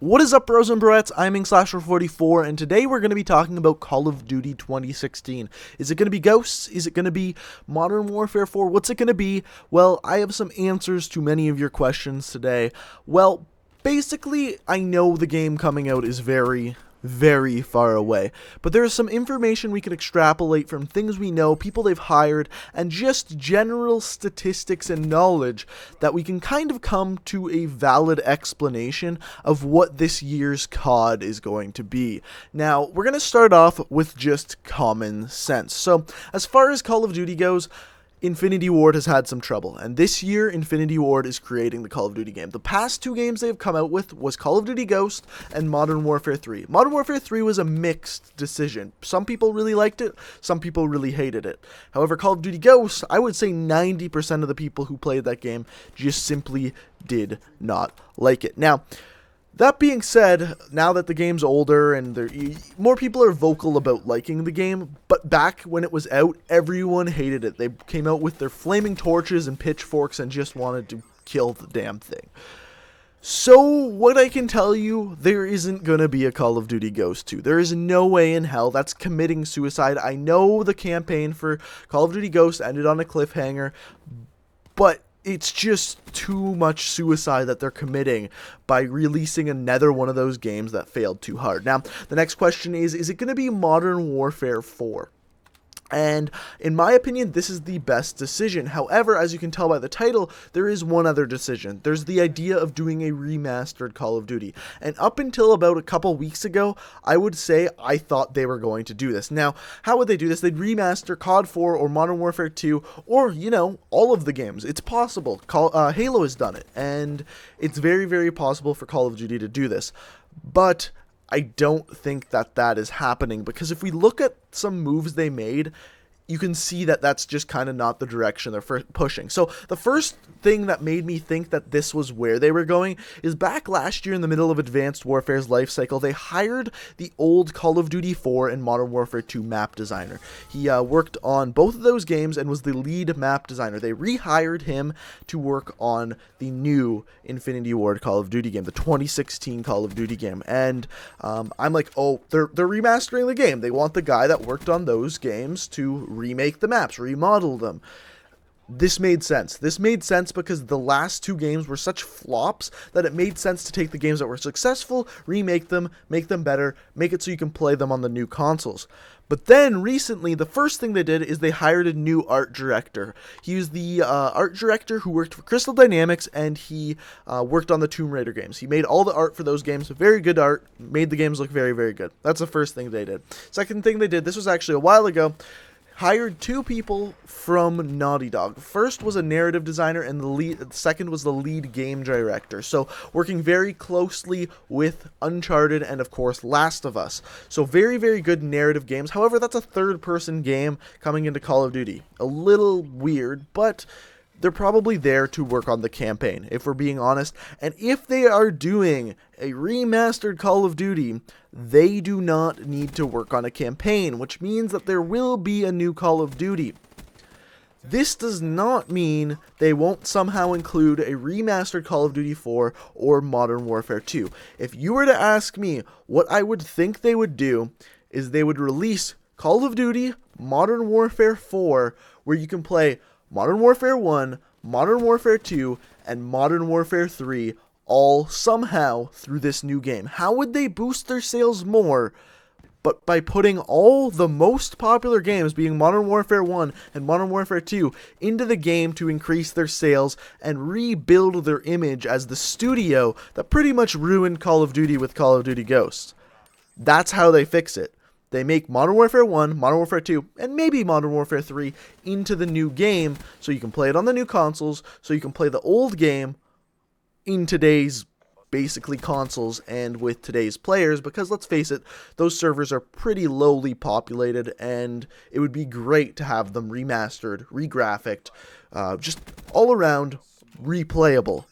What is up, bros and broettes? I'm Inkslasher 44, and today we're going to be talking about Call of Duty 2016. Is it going to be Ghosts? Is it going to be Modern Warfare 4? What's it going to be? Well, I have some answers to many of your questions today. Well, basically, I know the game coming out is very far away, but there is some information we can extrapolate from things we know, people they've hired, and just general statistics and knowledge that we can kind of come to a valid explanation of what this year's CoD is going to be. Now, we're going to start off with just common sense. So, as far as Call of Duty goes, Infinity Ward has had some trouble, and this year Infinity Ward is creating the Call of Duty game. The past two games they've come out with was Call of Duty Ghost and Modern Warfare 3. Modern Warfare 3 was a mixed decision. Some people really liked it, some people really hated it. However, Call of Duty Ghost, I would say 90% of the people who played that game just simply did not like it. Now, that being said, now that the game's older and more people are vocal about liking the game, but back when it was out, everyone hated it. They came out with their flaming torches and pitchforks and just wanted to kill the damn thing. So, what I can tell you, there isn't going to be a Call of Duty Ghost 2. There is no way in hell. That's committing suicide. I know the campaign for Call of Duty Ghost ended on a cliffhanger, but it's just too much suicide that they're committing by releasing another one of those games that failed too hard. Now, the next question is it going to be Modern Warfare 4? And in my opinion, this is the best decision. However, as you can tell by the title, there is one other decision. There's the idea of doing a remastered Call of Duty. And up until about a couple weeks ago, I would say I thought they were going to do this. Now, how would they do this? They'd remaster COD 4 or Modern Warfare 2 or, all of the games. It's possible. Halo has done it. And it's very possible for Call of Duty to do this. But I don't think that is happening, because if we look at some moves they made, you can see that that's just kind of not the direction they're pushing. So the first thing that made me think that this was where they were going is back last year in the middle of Advanced Warfare's life cycle, they hired the old Call of Duty 4 and Modern Warfare 2 map designer. He worked on both of those games and was the lead map designer. They rehired him to work on the new Infinity Ward Call of Duty game, the 2016 Call of Duty game. And I'm like, oh, they're remastering the game. They want the guy that worked on those games to remake the maps, remodel them. This made sense. This made sense because the last two games were such flops that it made sense to take the games that were successful, remake them, make them better, make it so you can play them on the new consoles. But then recently, the first thing they did is they hired a new art director. He was the art director who worked for Crystal Dynamics, and he worked on the Tomb Raider games. He made all the art for those games. Very good art. Made the games look very good. That's the first thing they did. Second thing they did, this was actually a while ago, hired two people from Naughty Dog. First was a narrative designer, and the second was the lead game director. So working very closely with Uncharted and, of course, Last of Us. So very good narrative games. However, that's a third-person game coming into Call of Duty. A little weird, but they're probably there to work on the campaign, if we're being honest. And if they are doing a remastered Call of Duty, they do not need to work on a campaign, which means that there will be a new Call of Duty. This does not mean they won't somehow include a remastered Call of Duty 4 or Modern Warfare 2. If you were to ask me what I would think they would do, is they would release Call of Duty Modern Warfare 4, where you can play Modern Warfare 1, Modern Warfare 2, and Modern Warfare 3 all somehow through this new game. How would they boost their sales more? But by putting all the most popular games, being Modern Warfare 1 and Modern Warfare 2, into the game to increase their sales and rebuild their image as the studio that pretty much ruined Call of Duty with Call of Duty Ghosts. That's how they fix it. They make Modern Warfare 1, Modern Warfare 2, and maybe Modern Warfare 3 into the new game, so you can play it on the new consoles, so you can play the old game in today's basically consoles and with today's players, because let's face it, those servers are pretty lowly populated, and it would be great to have them remastered, regraphicked, just all around replayable.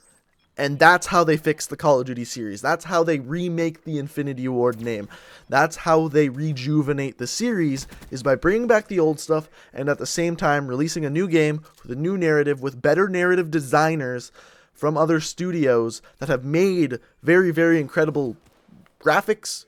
And that's how they fix the Call of Duty series. That's how they remake the Infinity Ward name. That's how they rejuvenate the series, is by bringing back the old stuff and at the same time releasing a new game with a new narrative, with better narrative designers from other studios that have made very, very incredible graphics,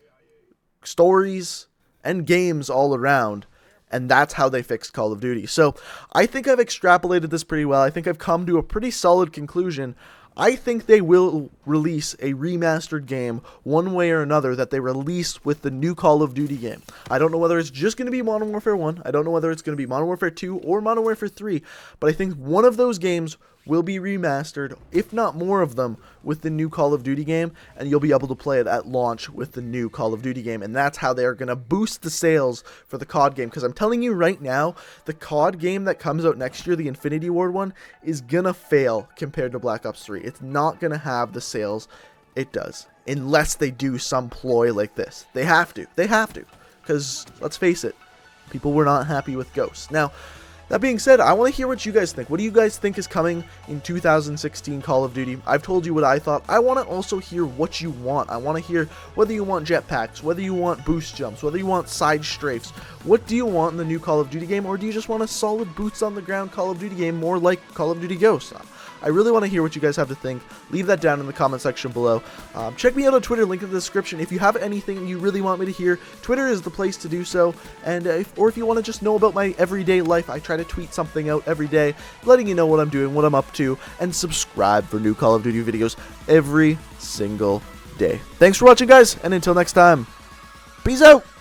stories, and games all around. And that's how they fixed Call of Duty. So I think I've extrapolated this pretty well. I think I've come to a pretty solid conclusion. I think they will release a remastered game one way or another that they release with the new Call of Duty game. I don't know whether it's just going to be Modern Warfare 1. I don't know whether it's going to be Modern Warfare 2 or Modern Warfare 3. But I think one of those games will be remastered, if not more of them, with the new Call of Duty game, and you'll be able to play it at launch with the new Call of Duty game, and that's how they are going to boost the sales for the CoD game, because I'm telling you right now, the CoD game that comes out next year, the Infinity Ward one, is going to fail compared to Black Ops 3. It's not going to have the sales it does, unless they do some ploy like this. They have to, because, let's face it, people were not happy with Ghosts. Now, that being said, I want to hear what you guys think. What do you guys think is coming in 2016 Call of Duty? I've told you what I thought. I want to also hear what you want. I want to hear whether you want jetpacks, whether you want boost jumps, whether you want side strafes. What do you want in the new Call of Duty game? Or do you just want a solid boots on the ground Call of Duty game, more like Call of Duty Ghosts? I really want to hear what you guys have to think. Leave that down in the comment section below. Check me out on Twitter, link in the description. If you have anything you really want me to hear, Twitter is the place to do so. And if you want to just know about my everyday life, I try to tweet something out every day, letting you know what I'm doing, what I'm up to, and subscribe for new Call of Duty videos every single day. Thanks for watching, guys, and until next time, peace out!